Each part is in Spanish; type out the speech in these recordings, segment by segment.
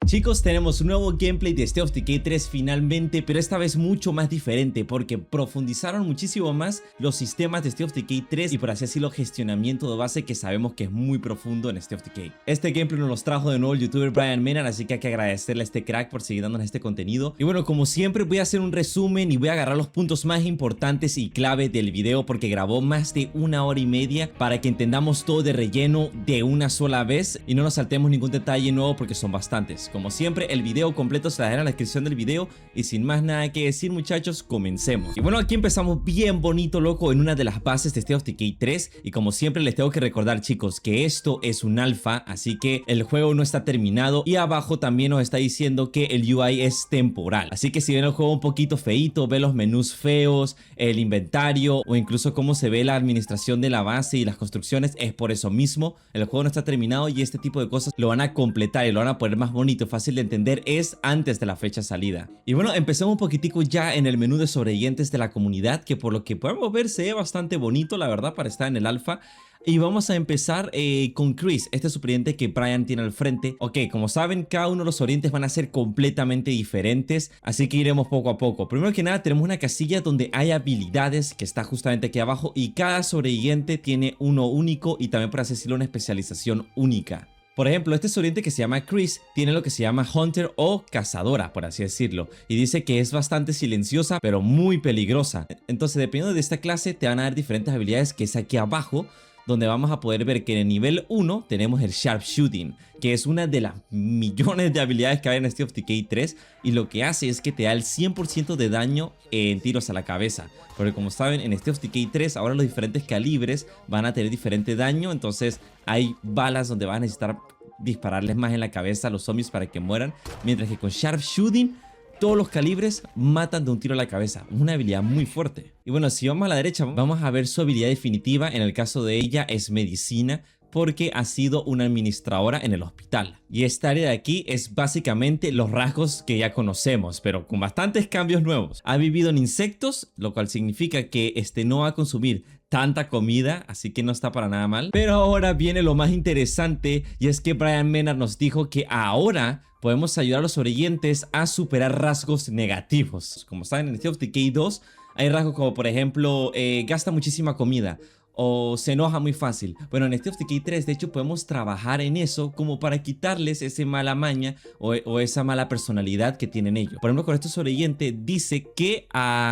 Chicos, tenemos un nuevo gameplay de State of Decay 3 finalmente, pero esta vez mucho más diferente porque profundizaron muchísimo más los sistemas de State of Decay 3 y por así decirlo gestionamiento de base que sabemos que es muy profundo en State of Decay. Este gameplay nos los trajo de nuevo el youtuber Brian Mena, así que hay que agradecerle a este crack por seguir dándonos este contenido. Y bueno, como siempre voy a hacer un resumen y voy a agarrar los puntos más importantes y clave del video porque grabó más de 1 hora y media para que entendamos todo de relleno de una sola vez y no nos saltemos ningún detalle nuevo porque son bastantes. Como siempre, el video completo se la dejaré en la descripción del video. Y sin más nada que decir, muchachos, comencemos. Y bueno, aquí empezamos bien bonito, loco, en una de las bases de State of Decay 3. Y como siempre les tengo que recordar, chicos, que esto es un alfa, así que el juego no está terminado. Y abajo también nos está diciendo que el UI es temporal. Así que si ven el juego un poquito feíto, ven los menús feos, el inventario o incluso cómo se ve la administración de la base y las construcciones, es por eso mismo. El juego no está terminado y este tipo de cosas lo van a completar y lo van a poner más bonito, fácil de entender, es antes de la fecha salida. Y bueno, empecemos un poquitico ya en el menú de sobrevivientes de la comunidad, que por lo que podemos ver se ve bastante bonito, la verdad, para estar en el alfa. Y vamos a empezar con Chris, este superviviente que Brian tiene al frente. Ok, como saben, cada uno de los sobrevivientes van a ser completamente diferentes, así que iremos poco a poco. Primero que nada, tenemos una casilla donde hay habilidades, que está justamente aquí abajo, y cada sobreviviente tiene uno único y también, por así decirlo, una especialización única. Por ejemplo, este sobreviviente que se llama Chris tiene lo que se llama Hunter o Cazadora, por así decirlo, y dice que es bastante silenciosa pero muy peligrosa. Entonces, dependiendo de esta clase, te van a dar diferentes habilidades, que es aquí abajo, donde vamos a poder ver que en el nivel 1 tenemos el Sharpshooting, que es una de las millones de habilidades que hay en State of Decay 3, y lo que hace es que te da el 100% de daño en tiros a la cabeza. Porque como saben, en State of Decay 3 ahora los diferentes calibres van a tener diferente daño, entonces hay balas donde vas a necesitar dispararles más en la cabeza a los zombies para que mueran, mientras que con Sharpshooting todos los calibres matan de un tiro a la cabeza. Una habilidad muy fuerte. Y bueno, si vamos a la derecha, vamos a ver su habilidad definitiva. En el caso de ella es medicina, porque ha sido una administradora en el hospital. Y esta área de aquí es básicamente los rasgos que ya conocemos, pero con bastantes cambios nuevos. Ha vivido en insectos, lo cual significa que no va a consumir tanta comida, así que no está para nada mal. Pero ahora viene lo más interesante, y es que Brian Mena nos dijo que ahora podemos ayudar a los sobrevivientes a superar rasgos negativos. Como saben, en State of Decay 2 hay rasgos como, por ejemplo, gasta muchísima comida o se enoja muy fácil. Bueno, en State of Decay 3 de hecho podemos trabajar en eso como para quitarles ese mala maña o esa mala personalidad que tienen ellos. Por ejemplo, con este sobreviviente dice que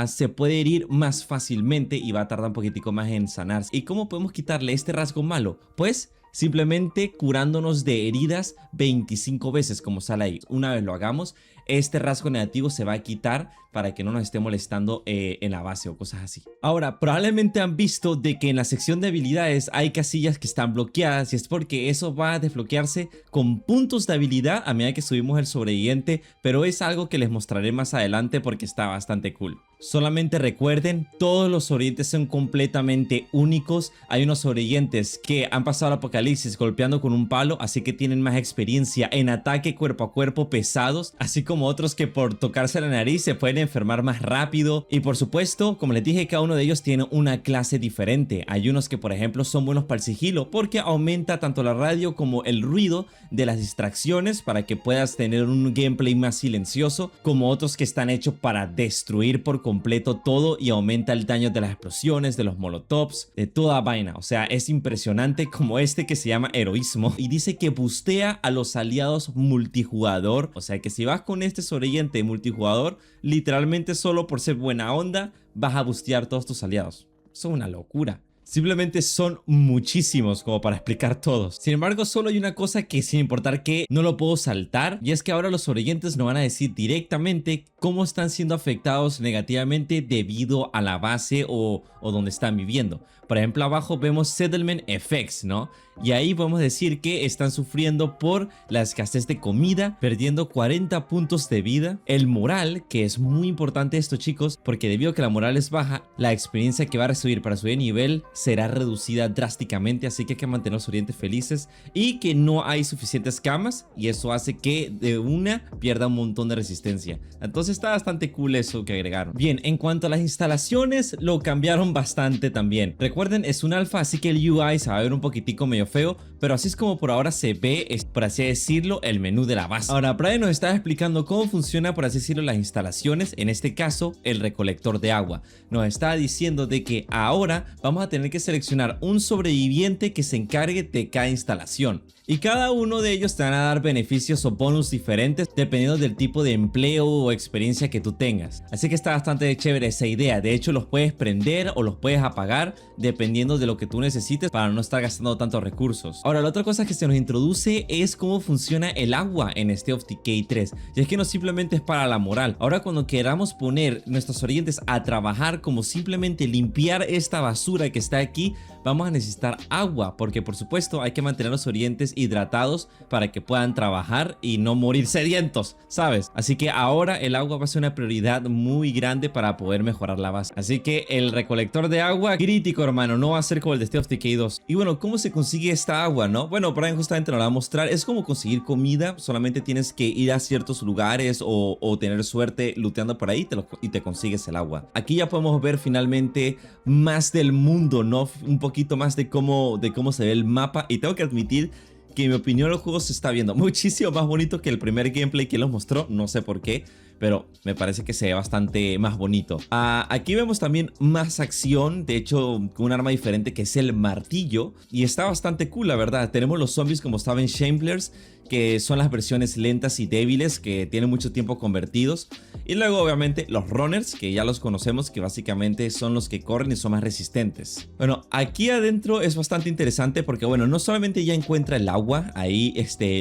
se puede herir más fácilmente y va a tardar un poquitico más en sanarse. ¿Y cómo podemos quitarle este rasgo malo? Pues simplemente curándonos de heridas 25 veces, como sale ahí. Una vez lo hagamos, este rasgo negativo se va a quitar para que no nos esté molestando en la base o cosas así. Ahora, probablemente han visto de que en la sección de habilidades hay casillas que están bloqueadas, y es porque eso va a desbloquearse con puntos de habilidad a medida que subimos el sobreviviente, pero es algo que les mostraré más adelante porque está bastante cool. Solamente recuerden, todos los sobrevivientes son completamente únicos. Hay unos sobrevivientes que han pasado el apocalipsis golpeando con un palo, así que tienen más experiencia en ataque cuerpo a cuerpo pesados, así como otros que por tocarse la nariz se pueden enfermar más rápido. Y por supuesto, como les dije, cada uno de ellos tiene una clase diferente. Hay unos que, por ejemplo, son buenos para el sigilo porque aumenta tanto la radio como el ruido de las distracciones para que puedas tener un gameplay más silencioso, como otros que están hechos para destruir por completo todo y aumenta el daño de las explosiones, de los molotovs, de toda vaina. O sea, es impresionante, como este que se llama heroísmo y dice que bustea a los aliados multijugador. O sea que si vas con este sobreviviente multijugador, literalmente solo por ser buena onda vas a bustear todos tus aliados. Eso es una locura. Simplemente son muchísimos como para explicar todos. Sin embargo, solo hay una cosa que, sin importar qué, no lo puedo saltar, y es que ahora los sobrevivientes nos van a decir directamente cómo están siendo afectados negativamente debido a la base o donde están viviendo. Por ejemplo, abajo vemos Settlement Effects, ¿no? Y ahí podemos decir que están sufriendo por la escasez de comida, perdiendo 40 puntos de vida. El moral, que es muy importante esto, chicos, porque debido a que la moral es baja, la experiencia que va a recibir para subir de nivel será reducida drásticamente, así que hay que mantener a los orientes felices y que no hay suficientes camas, y eso hace que de una pierda un montón de resistencia. Entonces está bastante cool eso que agregaron. Bien, en cuanto a las instalaciones, lo cambiaron bastante también. Recuerden, es un alfa, así que el UI se va a ver un poquitico medio feo, pero así es como por ahora se ve, por así decirlo, el menú de la base. Ahora, Brian nos está explicando cómo funciona, por así decirlo, las instalaciones, en este caso, el recolector de agua. Nos está diciendo de que ahora vamos a tener que seleccionar un sobreviviente que se encargue de cada instalación. Y cada uno de ellos te van a dar beneficios o bonus diferentes dependiendo del tipo de empleo o experiencia que tú tengas. Así que está bastante chévere esa idea. De hecho, los puedes prender o los puedes apagar dependiendo de lo que tú necesites para no estar gastando tantos recursos. Ahora, la otra cosa que se nos introduce es cómo funciona el agua en State of Decay 3. Y es que no simplemente es para la moral. Ahora, cuando queramos poner nuestros orientes a trabajar como simplemente limpiar esta basura que está aquí, vamos a necesitar agua, porque por supuesto hay que mantener los orientes hidratados para que puedan trabajar y no morir sedientos, ¿sabes? Así que ahora el agua va a ser una prioridad muy grande para poder mejorar la base. Así que el recolector de agua, crítico, hermano, no va a ser como el de State of Decay 2. Y bueno, ¿cómo se consigue esta agua, no? Bueno, Brian justamente nos la va a mostrar. Es como conseguir comida, solamente tienes que ir a ciertos lugares o tener suerte looteando por ahí y te consigues el agua. Aquí ya podemos ver finalmente más del mundo, ¿no? Un poquito más de cómo se ve el mapa, y tengo que admitir que en mi opinión el juego se está viendo muchísimo más bonito que el primer gameplay que los mostró, no sé por qué, pero me parece que se ve bastante más bonito. Aquí vemos también más acción, de hecho con un arma diferente que es el martillo, y está bastante cool, la verdad. Tenemos los zombies como estaba en Shamblers, que son las versiones lentas y débiles que tienen mucho tiempo convertidos, y luego obviamente los runners, que ya los conocemos, que básicamente son los que corren y son más resistentes. Bueno, aquí adentro es bastante interesante porque bueno, no solamente ya encuentra el agua ahí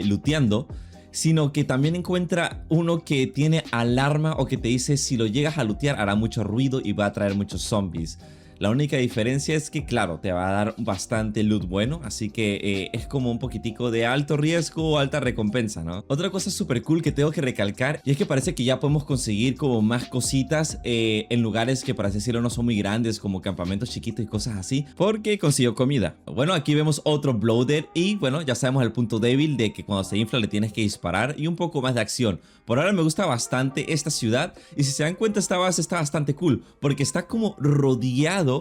looteando, sino que también encuentra uno que tiene alarma o que te dice si lo llegas a lootear hará mucho ruido y va a traer muchos zombies. La única diferencia es que, claro, te va a dar bastante loot bueno, así que es como un poquitico de alto riesgo o alta recompensa, ¿no? Otra cosa súper cool que tengo que recalcar, y es que parece que ya podemos conseguir como más cositas en lugares que, por así decirlo, no son muy grandes, como campamentos chiquitos y cosas así, porque consiguió comida. Bueno, aquí vemos otro Bloated y, bueno, ya sabemos el punto débil de que cuando se infla le tienes que disparar y un poco más de acción. Por ahora me gusta bastante esta ciudad, y si se dan cuenta esta base está bastante cool, porque está como rodeado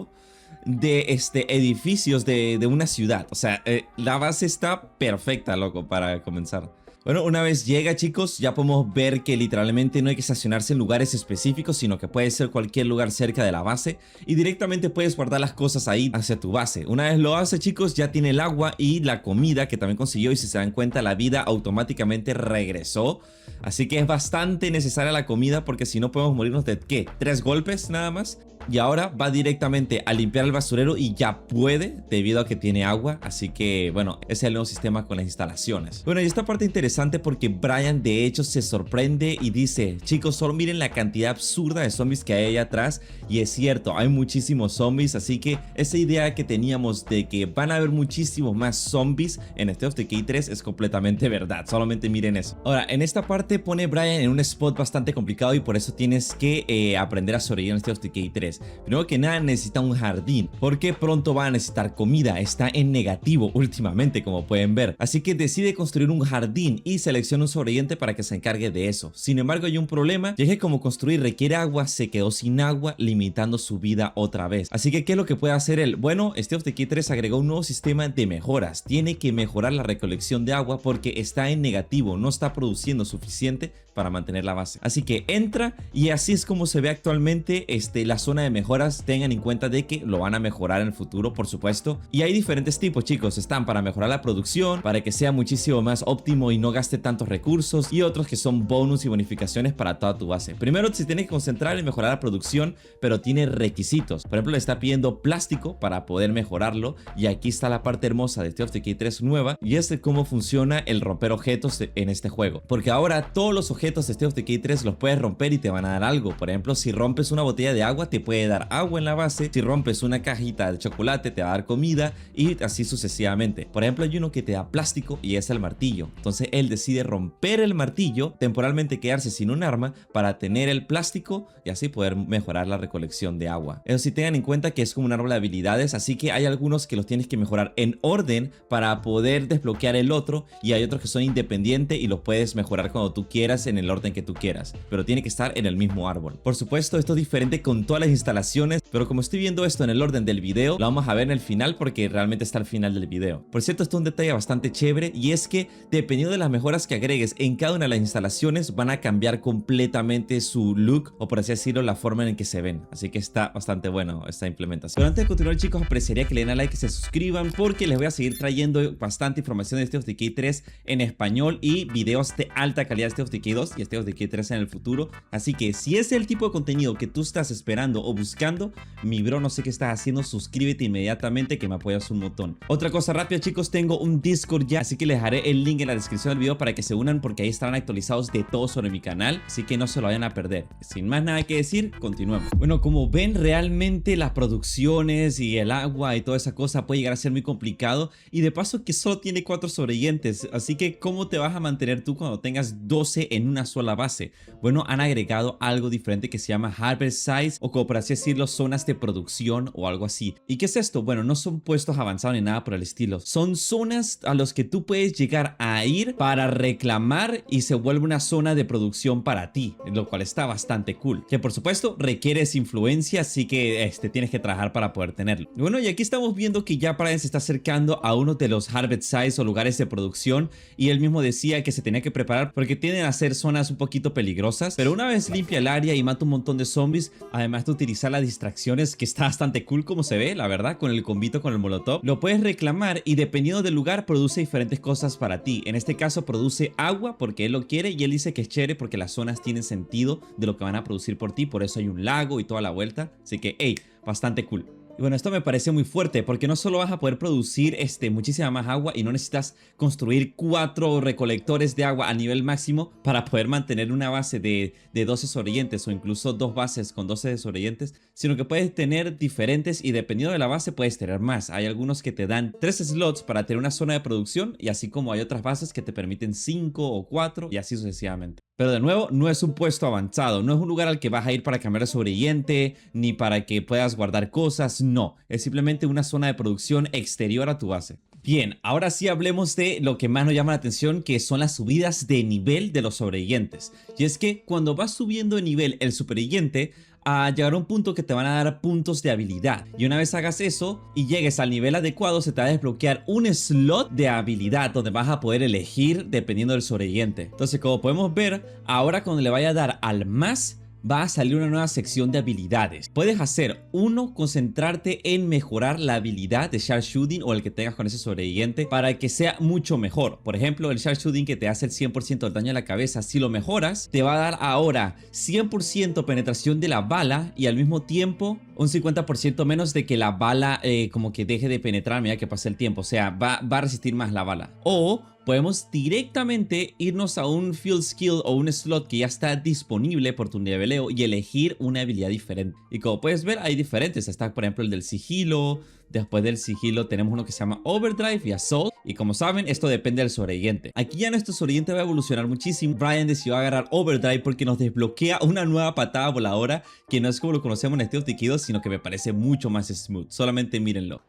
de edificios de una ciudad. O sea, la base está perfecta, loco, para comenzar. Bueno, una vez llega, chicos, ya podemos ver que literalmente no hay que estacionarse en lugares específicos, sino que puede ser cualquier lugar cerca de la base y directamente puedes guardar las cosas ahí hacia tu base. Una vez lo hace, chicos, ya tiene el agua y la comida que también consiguió, y si se dan cuenta la vida automáticamente regresó. Así que es bastante necesaria la comida, porque si no podemos morirnos de ¿qué? 3 golpes nada más. Y ahora va directamente a limpiar el basurero y ya puede, debido a que tiene agua. Así que bueno, ese es el nuevo sistema con las instalaciones. Bueno, y esta parte interesante porque Brian de hecho se sorprende y dice: chicos, solo miren la cantidad absurda de zombies que hay ahí atrás. Y es cierto, hay muchísimos zombies. Así que esa idea que teníamos de que van a haber muchísimos más zombies en State of Decay 3 es completamente verdad. Solamente miren eso. Ahora, en esta parte pone Brian en un spot bastante complicado, y por eso tienes que aprender a sobrevivir en State of Decay 3. Primero que nada necesita un jardín, porque pronto va a necesitar comida. Está en negativo últimamente, como pueden ver. Así que decide construir un jardín y selecciona un sobreviviente para que se encargue de eso. Sin embargo, hay un problema, y es que como construir requiere agua, se quedó sin agua, limitando su vida otra vez. Así que ¿qué es lo que puede hacer él? Bueno, State of Decay 3 agregó un nuevo sistema de mejoras. Tiene que mejorar la recolección de agua porque está en negativo, no está produciendo suficiente para mantener la base. Así que entra, y así es como se ve actualmente la zona de mejoras. Tengan en cuenta de que lo van a mejorar en el futuro, por supuesto. Y hay diferentes tipos, chicos. Están para mejorar la producción, para que sea muchísimo más óptimo y no gaste tantos recursos, y otros que son bonus y bonificaciones para toda tu base. Primero se tiene que concentrar en mejorar la producción, pero tiene requisitos. Por ejemplo, le está pidiendo plástico para poder mejorarlo, y aquí está la parte hermosa de State of Decay 3 nueva, y es de cómo funciona el romper objetos en este juego. Porque ahora todos los objetos de State of Decay 3 los puedes romper y te van a dar algo. Por ejemplo, si rompes una botella de agua, te puede puede dar agua en la base. Si rompes una cajita de chocolate te va a dar comida y así sucesivamente. Por ejemplo, hay uno que te da plástico y es el martillo. Entonces él decide romper el martillo, temporalmente quedarse sin un arma para tener el plástico y así poder mejorar la recolección de agua. Eso sí, tengan en cuenta que es como un árbol de habilidades, así que hay algunos que los tienes que mejorar en orden para poder desbloquear el otro, y hay otros que son independientes y los puedes mejorar cuando tú quieras en el orden que tú quieras, pero tiene que estar en el mismo árbol. Por supuesto, esto es diferente con todas las instalaciones, pero como estoy viendo esto en el orden del video, lo vamos a ver en el final porque realmente está al final del video. Por cierto, esto es un detalle bastante chévere, y es que dependiendo de las mejoras que agregues en cada una de las instalaciones van a cambiar completamente su look, o por así decirlo, la forma en que se ven. Así que está bastante bueno esta implementación. Pero antes de continuar, chicos, apreciaría que le den a like y se suscriban, porque les voy a seguir trayendo bastante información de State of Decay 3 en español y videos de alta calidad de State of Decay 2 y State of Decay 3 en el futuro. Así que si es el tipo de contenido que tú estás esperando o buscando, mi bro, no sé qué estás haciendo, suscríbete inmediatamente que me apoyas un montón. Otra cosa rápida, chicos, tengo un Discord ya, así que les dejaré el link en la descripción del video para que se unan, porque ahí estarán actualizados de todo sobre mi canal, así que no se lo vayan a perder. Sin más nada que decir, continuemos. Bueno, como ven, realmente las producciones y el agua y toda esa cosa puede llegar a ser muy complicado, y de paso que solo tiene 4 sobrevivientes, así que ¿cómo te vas a mantener tú cuando tengas 12 en una sola base? Bueno, han agregado algo diferente que se llama Harvest Sites, o como por así decirlo, zonas de producción o algo así. ¿Y qué es esto? Bueno, no son puestos avanzados ni nada por el estilo, son zonas a los que tú puedes llegar a ir para reclamar y se vuelve una zona de producción para ti, lo cual está bastante cool, que por supuesto requieres influencia, así que tienes que trabajar para poder tenerlo. Bueno, y aquí estamos viendo que ya Brian se está acercando a uno de los Harvest Sites o lugares de producción, y él mismo decía que se tenía que preparar porque tienden a ser zonas un poquito peligrosas, pero una vez limpia el área y mata un montón de zombies, además de utilizar las distracciones, que está bastante cool como se ve, la verdad, con el combito con el molotov, lo puedes reclamar y dependiendo del lugar produce diferentes cosas para ti. En este caso produce agua porque él lo quiere, y él dice que es chévere porque las zonas tienen sentido de lo que van a producir por ti, por eso hay un lago y toda la vuelta, así que hey, bastante cool. Y bueno, esto me parece muy fuerte porque no solo vas a poder producir muchísima más agua y no necesitas construir 4 recolectores de agua a nivel máximo para poder mantener una base de 12 sobrevivientes, o incluso 2 bases con 12 sobrevivientes, sino que puedes tener diferentes, y dependiendo de la base puedes tener más. Hay algunos que te dan 3 slots para tener una zona de producción, y así como hay otras bases que te permiten 5 o 4 y así sucesivamente. Pero de nuevo, no es un puesto avanzado, no es un lugar al que vas a ir para cambiar de sobreviviente, ni para que puedas guardar cosas, no. Es simplemente una zona de producción exterior a tu base. Bien, ahora sí hablemos de lo que más nos llama la atención, que son las subidas de nivel de los sobrevivientes. Y es que cuando vas subiendo de nivel el sobreviviente, a llegar a un punto que te van a dar puntos de habilidad, y una vez hagas eso y llegues al nivel adecuado, se te va a desbloquear un slot de habilidad donde vas a poder elegir dependiendo del sobreviviente. Entonces, como podemos ver, ahora cuando le vaya a dar al más, va a salir una nueva sección de habilidades. Puedes hacer uno, concentrarte en mejorar la habilidad de Sharpshooting o el que tengas con ese sobreviviente para que sea mucho mejor. Por ejemplo, el Sharpshooting que te hace el 100% del daño a la cabeza, si lo mejoras, te va a dar ahora 100% penetración de la bala, y al mismo tiempo un 50% menos de que la bala como que deje de penetrar a medida que pase el tiempo. O sea, va a resistir más la bala. O podemos directamente irnos a un field skill o un slot que ya está disponible por tu niveleo y elegir una habilidad diferente. Y como puedes ver, hay diferentes. Está, por ejemplo, el del sigilo. Después del sigilo tenemos uno que se llama Overdrive y Assault. Y como saben, esto depende del sobreviviente. Aquí ya nuestro sobreviviente va a evolucionar muchísimo. Brian decidió agarrar Overdrive porque nos desbloquea una nueva patada voladora que no es como lo conocemos en State of Decay 2, sino que me parece mucho más smooth. Solamente mírenlo.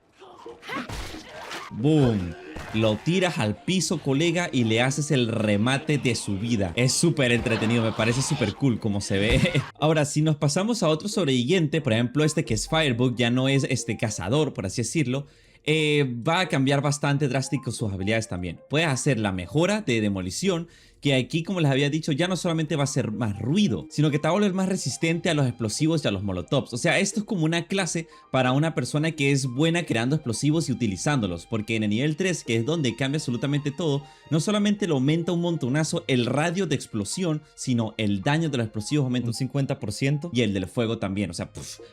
¡Boom! Lo tiras al piso, colega, y le haces el remate de su vida. Es súper entretenido, me parece súper cool como se ve. Ahora, si nos pasamos a otro sobreviviente, por ejemplo que es Firebug, ya no es cazador, por así decirlo. Va a cambiar bastante drástico sus habilidades también. Puedes hacer la mejora de demolición, que aquí, como les había dicho, ya no solamente va a ser más ruido, sino que te va a volver más resistente a los explosivos y a los molotovs. O sea, esto es como una clase para una persona que es buena creando explosivos y utilizándolos, porque en el nivel 3, que es donde cambia absolutamente todo, no solamente le aumenta un montonazo el radio de explosión, sino el daño de los explosivos aumenta un 50% y el del fuego también. O sea,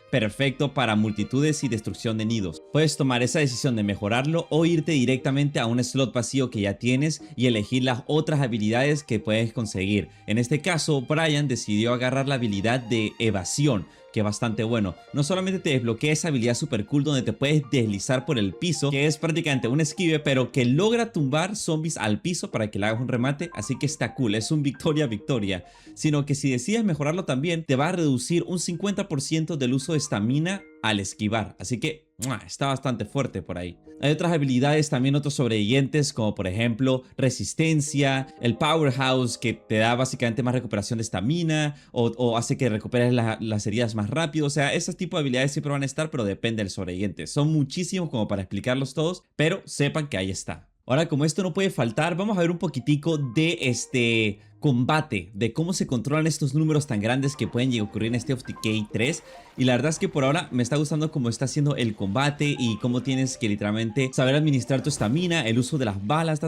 perfecto para multitudes y destrucción de nidos. Puedes tomar esa decisión de mejorarlo o irte directamente a un slot vacío que ya tienes y elegir las otras habilidades habilidades que puedes conseguir. En este caso, Brian decidió agarrar la habilidad de evasión, que es bastante bueno. No solamente te desbloquea esa habilidad super cool donde te puedes deslizar por el piso, que es prácticamente un esquive, pero que logra tumbar zombies al piso para que le hagas un remate, así que está cool, es un victoria, sino que si decides mejorarlo también, te va a reducir un 50% del uso de estamina al esquivar, así que está bastante fuerte por ahí. Hay otras habilidades también, otros sobrevivientes, como por ejemplo resistencia, el powerhouse, que te da básicamente más recuperación de estamina o hace que recuperes las heridas más rápido. O sea, esos tipos de habilidades siempre van a estar, pero depende del sobreviviente. Son muchísimos como para explicarlos todos, pero sepan que ahí está. Ahora, como esto no puede faltar, vamos a ver un poquitico de este combate, de cómo se controlan estos números tan grandes que pueden ocurrir en State of Decay 3. Y la verdad es que por ahora me está gustando cómo está haciendo el combate y cómo tienes que literalmente saber administrar tu estamina, el uso de las balas,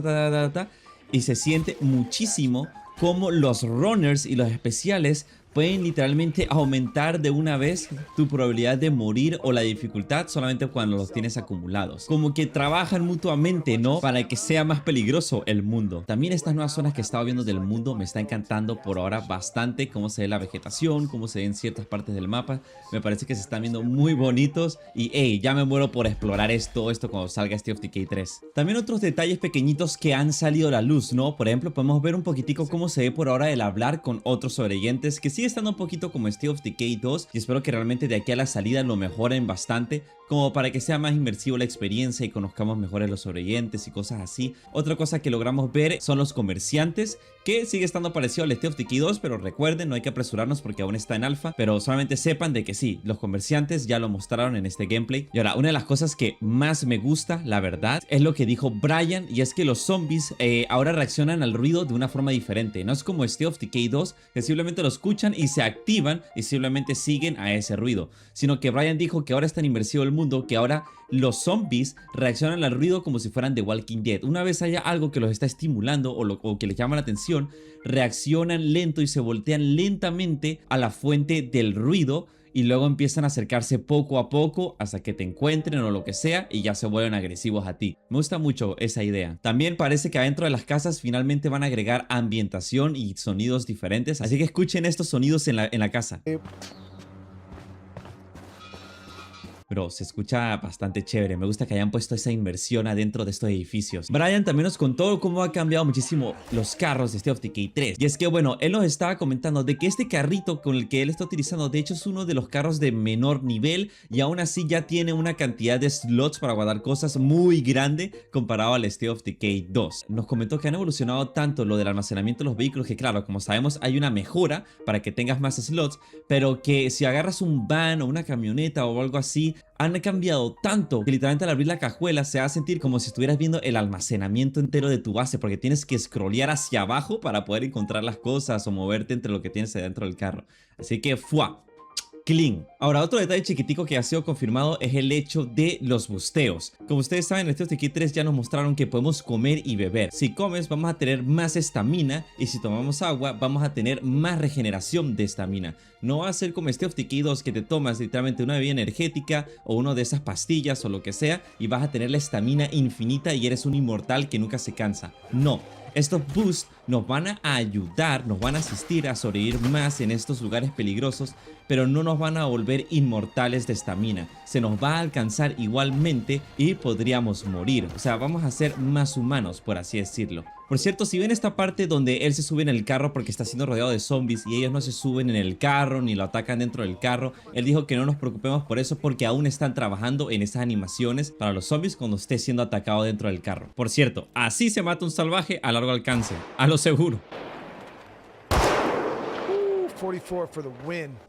y se siente muchísimo como los runners y los especiales pueden literalmente aumentar de una vez tu probabilidad de morir o la dificultad solamente cuando los tienes acumulados. Como que trabajan mutuamente, ¿no? Para que sea más peligroso el mundo. También estas nuevas zonas que he estado viendo del mundo me está encantando por ahora bastante cómo se ve la vegetación, cómo se ven ciertas partes del mapa. Me parece que se están viendo muy bonitos y hey, ya me muero por explorar esto cuando salga State of Decay 3. También otros detalles pequeñitos que han salido a la luz, ¿no? Por ejemplo, podemos ver un poquitico cómo se ve por ahora el hablar con otros sobrevivientes, que sigue estando un poquito como State of Decay 2 y espero que realmente de aquí a la salida lo mejoren bastante, como para que sea más inmersivo la experiencia y conozcamos mejor a los sobrevivientes y cosas así. Otra cosa que logramos ver son los comerciantes, que sigue estando parecido al State of Decay 2, pero recuerden, no hay que apresurarnos porque aún está en alfa, pero solamente sepan de que sí, los comerciantes ya lo mostraron en este gameplay. Y ahora, una de las cosas que más me gusta, la verdad, es lo que dijo Brian, y es que los zombies ahora reaccionan al ruido de una forma diferente. No es como State of Decay 2, que simplemente lo escuchan y se activan y simplemente siguen a ese ruido, sino que Brian dijo que ahora es tan inmersivo el mundo que ahora los zombies reaccionan al ruido como si fueran The Walking Dead. Una vez haya algo que los está estimulando o que les llama la atención, reaccionan lento y se voltean lentamente a la fuente del ruido y luego empiezan a acercarse poco a poco hasta que te encuentren o lo que sea y ya se vuelven agresivos a ti. Me gusta mucho esa idea. También parece que adentro de las casas finalmente van a agregar ambientación y sonidos diferentes, así que escuchen estos sonidos en la casa. Pero se escucha bastante chévere. Me gusta que hayan puesto esa inmersión adentro de estos edificios. Brian también nos contó cómo ha cambiado muchísimo los carros de State of Decay 3. Y es que bueno, él nos estaba comentando de que este carrito con el que él está utilizando, de hecho es uno de los carros de menor nivel, y aún así ya tiene una cantidad de slots para guardar cosas muy grande comparado al State of Decay 2. Nos comentó que han evolucionado tanto lo del almacenamiento de los vehículos, que claro, como sabemos hay una mejora para que tengas más slots, pero que si agarras un van o una camioneta o algo así, han cambiado tanto que literalmente al abrir la cajuela se va a sentir como si estuvieras viendo el almacenamiento entero de tu base, porque tienes que scrollear hacia abajo para poder encontrar las cosas o moverte entre lo que tienes adentro del carro. Así que ¡fua! Clean. Ahora, otro detalle chiquitico que ha sido confirmado es el hecho de los busteos. Como ustedes saben, en State of Decay 3 ya nos mostraron que podemos comer y beber. Si comes vamos a tener más estamina, y si tomamos agua vamos a tener más regeneración de estamina. No va a ser como State of Decay 2, que te tomas literalmente una bebida energética o una de esas pastillas o lo que sea y vas a tener la estamina infinita y eres un inmortal que nunca se cansa. No. Estos boosts nos van a ayudar, nos van a asistir a sobrevivir más en estos lugares peligrosos, pero no nos van a volver inmortales de estamina. Se nos va a alcanzar igualmente y podríamos morir. O sea, vamos a ser más humanos, por así decirlo. Por cierto, si ven esta parte donde él se sube en el carro porque está siendo rodeado de zombies y ellos no se suben en el carro ni lo atacan dentro del carro, él dijo que no nos preocupemos por eso porque aún están trabajando en esas animaciones para los zombies cuando esté siendo atacado dentro del carro. Por cierto, así se mata un salvaje a largo alcance, a lo seguro.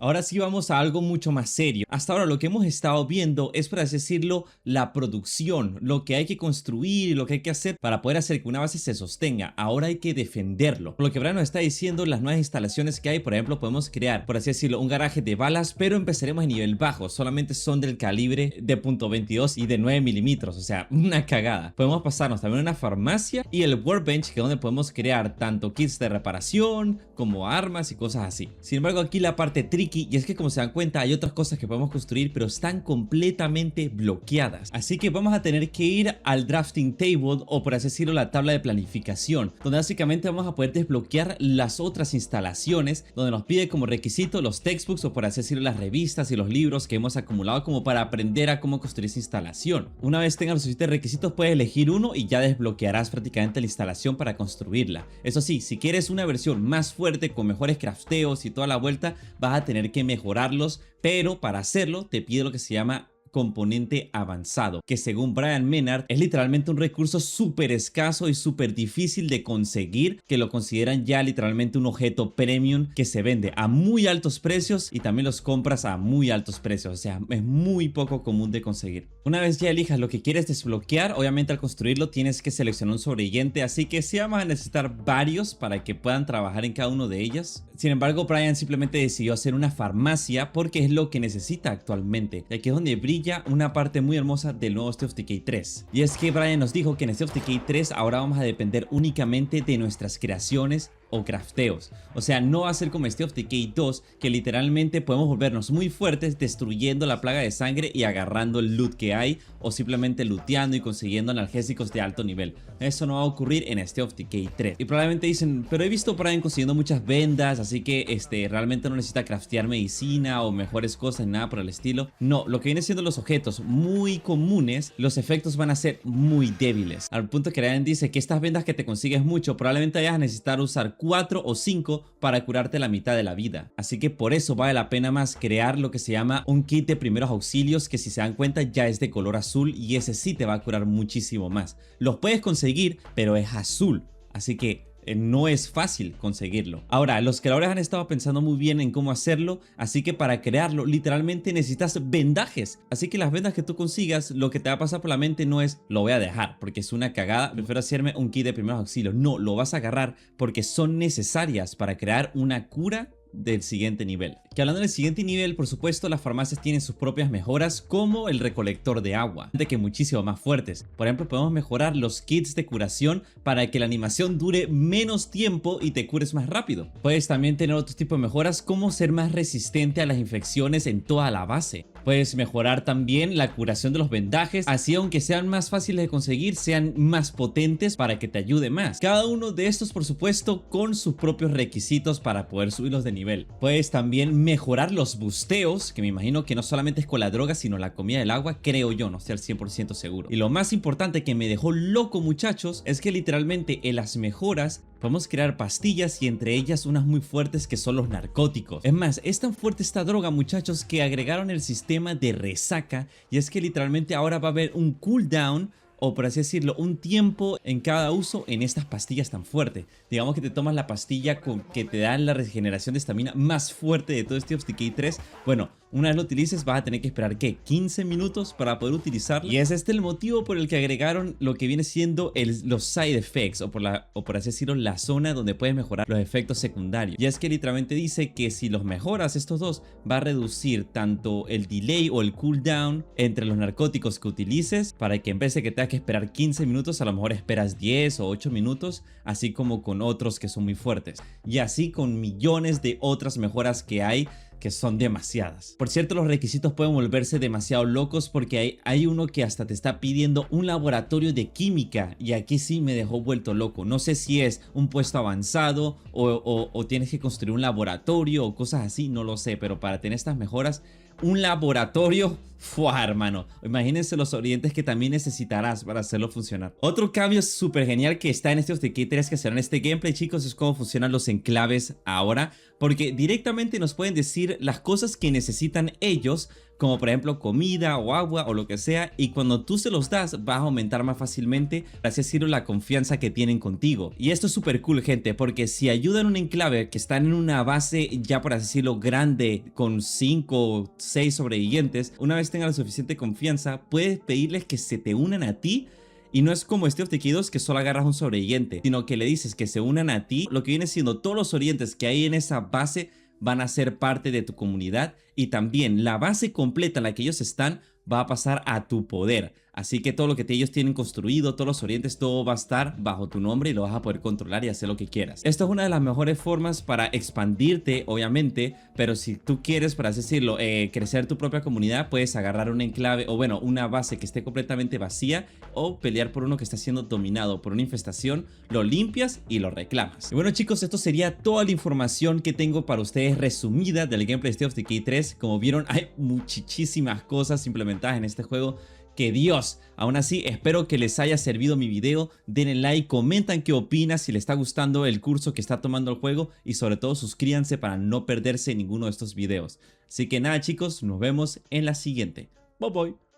Ahora sí vamos a algo mucho más serio. Hasta ahora lo que hemos estado viendo es, por así decirlo, la producción, lo que hay que construir y lo que hay que hacer para poder hacer que una base se sostenga. Ahora hay que defenderlo. Por lo que Brian nos está diciendo, las nuevas instalaciones que hay, por ejemplo, podemos crear, por así decirlo, un garaje de balas, pero empezaremos en nivel bajo. Solamente son del calibre de .22 y de 9 milímetros, o sea, una cagada. Podemos pasarnos también a una farmacia y el workbench, que es donde podemos crear tanto kits de reparación como armas y cosas así. Sin embargo, aquí la parte tricky, y es que como se dan cuenta hay otras cosas que podemos construir pero están completamente bloqueadas. Así que vamos a tener que ir al drafting table, o por así decirlo la tabla de planificación, donde básicamente vamos a poder desbloquear las otras instalaciones, donde nos pide como requisito los textbooks, o por así decirlo las revistas y los libros que hemos acumulado como para aprender a cómo construir esa instalación. Una vez tengas los suficientes requisitos puedes elegir uno y ya desbloquearás prácticamente la instalación para construirla. Eso sí, si quieres una versión más fuerte con mejores crafteos y toda la vuelta, vas a tener que mejorarlos, pero para hacerlo te pide lo que se llama componente avanzado, que según Brian Menard es literalmente un recurso súper escaso y súper difícil de conseguir, que lo consideran ya literalmente un objeto premium que se vende a muy altos precios y también los compras a muy altos precios, o sea, es muy poco común de conseguir. Una vez ya elijas lo que quieres desbloquear, obviamente al construirlo tienes que seleccionar un sobreviviente, así que sí vamos a necesitar varios para que puedan trabajar en cada uno de ellas. Sin embargo, Brian simplemente decidió hacer una farmacia porque es lo que necesita actualmente, y aquí es donde brilla una parte muy hermosa del nuevo State of Decay 3. Y es que Brian nos dijo que en State of Decay 3 ahora vamos a depender únicamente de nuestras creaciones o crafteos. O sea, no va a ser como State of Decay 2, que literalmente podemos volvernos muy fuertes destruyendo la plaga de sangre y agarrando el loot que hay, o simplemente looteando y consiguiendo analgésicos de alto nivel. Eso no va a ocurrir en State of Decay 3. Y probablemente dicen, pero he visto a Brian consiguiendo muchas vendas, así que realmente no necesita craftear medicina o mejores cosas, nada por el estilo. No, lo que viene siendo los objetos muy comunes, los efectos van a ser muy débiles. Al punto que Brian dice que estas vendas que te consigues mucho, probablemente vayas a necesitar usar 4 o 5 para curarte la mitad de la vida. Así que por eso vale la pena más crear lo que se llama un kit de primeros auxilios, que si se dan cuenta ya es de color azul, y ese sí te va a curar muchísimo más. Los puedes conseguir, pero es azul, así que no es fácil conseguirlo. Ahora, los creadores han estado pensando muy bien en cómo hacerlo, así que para crearlo literalmente necesitas vendajes. Así que las vendas que tú consigas, lo que te va a pasar por la mente no es lo voy a dejar porque es una cagada, prefiero hacerme un kit de primeros auxilios. No, lo vas a agarrar porque son necesarias para crear una cura del siguiente nivel. Que hablando del siguiente nivel, por supuesto las farmacias tienen sus propias mejoras, como el recolector de agua, de que muchísimo más fuertes. Por ejemplo, podemos mejorar los kits de curación para que la animación dure menos tiempo y te cures más rápido. Puedes también tener otro tipo de mejoras, como ser más resistente a las infecciones en toda la base. Puedes mejorar también la curación de los vendajes, así aunque sean más fáciles de conseguir, sean más potentes para que te ayude más. Cada uno de estos, por supuesto, con sus propios requisitos para poder subirlos de nivel. Puedes también mejorar los busteos, que me imagino que no solamente es con la droga, sino la comida del agua, creo yo, no estoy al 100% seguro. Y lo más importante que me dejó loco, muchachos, es que literalmente en las mejoras podemos crear pastillas, y entre ellas unas muy fuertes que son los narcóticos. Es más, es tan fuerte esta droga, muchachos, que agregaron el sistema de resaca, y es que literalmente ahora va a haber un cooldown, o por así decirlo, un tiempo en cada uso en estas pastillas tan fuertes. Digamos que te tomas la pastilla que te da la regeneración de estamina más fuerte de todo State of Decay 3. Bueno, una vez lo utilices vas a tener que esperar, ¿qué? 15 minutos para poder utilizarlo. Y es este el motivo por el que agregaron lo que viene siendo los side effects, o por así decirlo, la zona donde puedes mejorar los efectos secundarios. Y es que literalmente dice que si los mejoras estos dos, va a reducir tanto el delay o el cooldown entre los narcóticos que utilices, para que en vez de que tengas que esperar 15 minutos, a lo mejor esperas 10 o 8 minutos, así como con otros que son muy fuertes. Y así con millones de otras mejoras que hay, que son demasiadas. Por cierto, los requisitos pueden volverse demasiado locos, porque hay uno que hasta te está pidiendo un laboratorio de química, y aquí sí me dejó vuelto loco. No sé si es un puesto avanzado o tienes que construir un laboratorio o cosas así, no lo sé, pero para tener estas mejoras, un laboratorio, ¡fua, hermano! Imagínense los orientes que también necesitarás para hacerlo funcionar. Otro cambio súper genial que está en State of Decay 3 que será en este gameplay, chicos, es cómo funcionan los enclaves ahora, porque directamente nos pueden decir las cosas que necesitan ellos, como por ejemplo comida o agua o lo que sea, y cuando tú se los das vas a aumentar más fácilmente, así decirlo, la confianza que tienen contigo. Y esto es súper cool, gente, porque si ayudan a un enclave que están en una base ya por así decirlo grande, con 5 o 6 sobrevivientes, una vez tengan la suficiente confianza, puedes pedirles que se te unan a ti. Y no es como State of Decay 2, que solo agarras un sobreviviente, sino que le dices que se unan a ti. Lo que viene siendo todos los sobrevivientes que hay en esa base van a ser parte de tu comunidad, y también la base completa en la que ellos están va a pasar a tu poder. Así que todo lo que ellos tienen construido, todos los orientes, todo va a estar bajo tu nombre y lo vas a poder controlar y hacer lo que quieras. Esto es una de las mejores formas para expandirte, obviamente, pero si tú quieres, por así decirlo, crecer tu propia comunidad, puedes agarrar un enclave o bueno, una base que esté completamente vacía o pelear por uno que está siendo dominado por una infestación, lo limpias y lo reclamas. Y bueno chicos, esto sería toda la información que tengo para ustedes resumida del gameplay de State of Decay 3. Como vieron, hay muchísimas cosas implementadas en este juego que Dios. Aún así, espero que les haya servido mi video. Denle like, comentan qué opinas, si les está gustando el curso que está tomando el juego y sobre todo suscríbanse para no perderse ninguno de estos videos. Así que nada chicos, nos vemos en la siguiente. Bye bye.